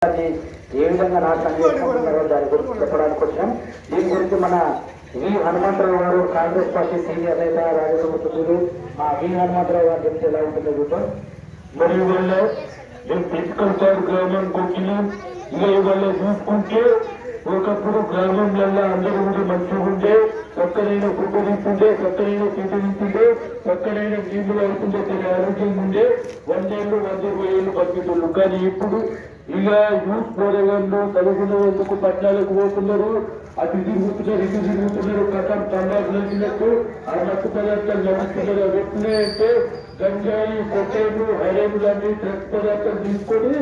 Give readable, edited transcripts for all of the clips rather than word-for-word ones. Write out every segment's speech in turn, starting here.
ఏ విధంగా నాశనం చేసుకుంటున్నారో దాని గురించి చెప్పడానికి వచ్చాం. దీని గురించి మన వి హనుమంతరావు గారు కాంగ్రెస్ పార్టీ సీనియర్ నేత రాజ్యసభ సభ్యులు వి హనుమంతరావు గారు చెప్తే ఎలా ఉంటుందో చూద్దాం. మరియు వల్ల మేము ఫిజికల్ కార్డు గ్రామానికి వచ్చినాం. ఇక ఇవాళ చూసుకుంటే ఒకప్పుడు గ్రామంలో అందరూ కూడా మంచిగా ఉండే, చక్కనైన ఫుడ్ తింటుండే, చక్కనైన తిండి తింటుండే, చక్కనైన నీళ్లు అవుతుండే, ఆరోగ్యంగా ఉండే, 100 ఏళ్ళు 120 ఏళ్ళు బతుకుతున్నారు. కానీ ఇప్పుడు ఇక యూత్ పోరగాళ్ళు చదువుకునేందుకు పట్టణాలకు పోతున్నారు, అటు తిరుగుతున్నారు, ఇటు తిరుగుతున్నారు, కథం తంబాకు నచ్చినట్టు ఆ మత్తు పదార్థాలు నడుస్తున్నారు. అవి ఎట్లున్నాయంటే గంజాయి, కొట్టేలు, హైరేలు లాంటి డ్రగ్స్ పదార్థాలు తీసుకొని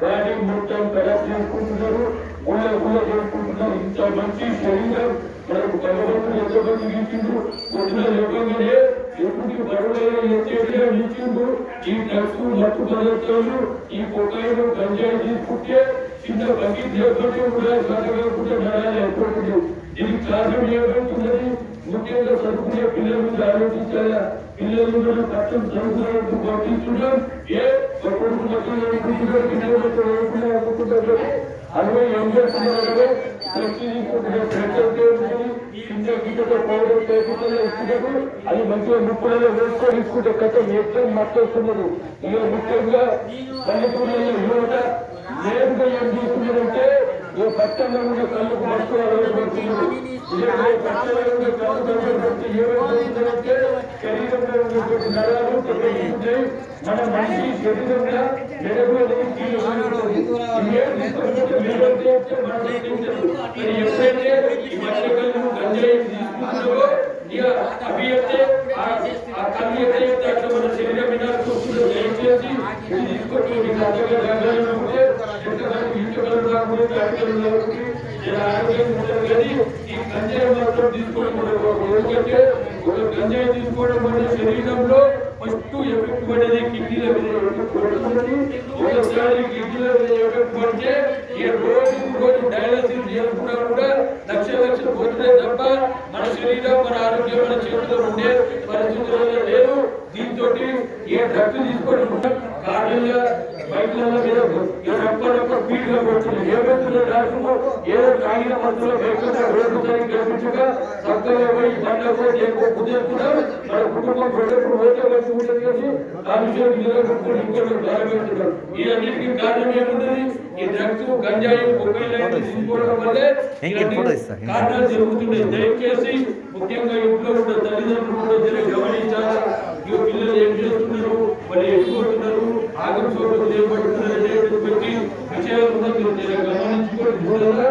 బాడీ మొత్తం ఖరాబ్ చేసుకుంటున్నారు, గుళ్ళ చేసుకుంటున్నారు. ఇంత మంచి శరీరం మనకు భగవంతుడు ఎంతమంది ఇచ్చిండు, కొట్టిన లోకంగానే ఎప్పుడు బరువులైన ఇచ్చిండు. ఈ డ్రగ్స్ మత్తు పదార్థాలు, ఈ కొట్టేలు, గంజాయి తీసుకుంటే చిన్న బగ్గి కూడా సరగకుండా నడాలి అయిపోతుంది. దీనికి కారణం ఏమవుతున్నది? ముఖ్యంగా చదువుకునే పిల్లల మీద ఆలోచించాలా. పిల్లలు కష్టం చదువుకునేందుకు పంపిస్తున్నాం. కొడుకు మొత్తం అనుకుంటున్నారు, పిల్లలు మొత్తం అనుకుంటున్నారు. అరవై ఏం చేస్తున్నారు? చిన్న గిట్టతో పౌడర్ పేపర్లో ఇస్తున్నారు. అది మంచిగా ముక్కులలో వేసుకొని ఇసుకుంటే కథ ఎక్కువ మర్చేస్తున్నారు. ఇక ముఖ్యంగా పల్లెటూరులో యువత నేరుగా ఏం చేస్తున్నారంటే ఈ పట్టణంలో ఉన్న కళ్ళకు మస్తు అలవాటుపడుతున్నారు. పట్టణంలో ఉన్న కళ్ళు పడితే ఏమైపోతుందంటే శరీరంలో ఉన్నటువంటి నరాలు ఉంటాయి. మన మనిషి శరీరంలో మెడలో ఎప్పుడైతే ఈ మధ్యకాలంలో గంజాయి తీసుకుంటున్నారో అవి అయితే ఆ కళ్ళు ఎక్కడైతే అక్కడ మన శరీరం మీద చూస్తుందో దయచేసి తీసుకొచ్చి గంజాయి తీసుకోవడం వల్ల శరీరంలో ఫస్ట్ ఎఫెక్ట్ పడేది కిడ్నీల మీద పడుతున్నది. ఒకసారి కిడ్నీల మీద ఎఫెక్ట్ పడితే రోజు డయాలసిస్ చేసుకున్నా కూడా లక్షలు పోతున్నాయి తప్ప మన శరీరం, మన ఆరోగ్యం మన చేతిలో ఉండే పరిస్థితుల్లో లేదు. దీంతో ఏ డ్రగ్స్ తీసుకోవడం కార్డుల బైక్ల మీద రప్ప స్పీడ్ గా పడుతుంది. ఏమవుతుందో డాక్టర్ ఏదో కాగిన మధ్యలో బైక్గా రోడ్డు సరిగ్గా చక్కగా పోయి బండ్లకు ఎక్కువ కుదేస్తున్నాం. మన కుటుంబం ప్రజలకు ఓకే వచ్చి ఉంటుంది కానీ ఆ విషయం నిలబెట్టుకుని ఇంకొకరు ప్రారంభించున్నాం. ఇవన్నిటికీ కారణం ఏముంటుంది? ఈ డ్రగ్స్, గంజాయి, కొబ్బరి తీసుకోవడం వల్లే కారణాలు జరుగుతున్నాయి. దయచేసి ముఖ్యంగా ఇంట్లో ఉన్న తల్లిదండ్రులు కూడా గమనించాలి. ఈ పిల్లలు ఏం చేస్తున్నారు, వాళ్ళు ఎక్కుతున్నారు, ఆగం చోటు చేపడుతున్నారు, విషయాలు గమనించుకోవాలి.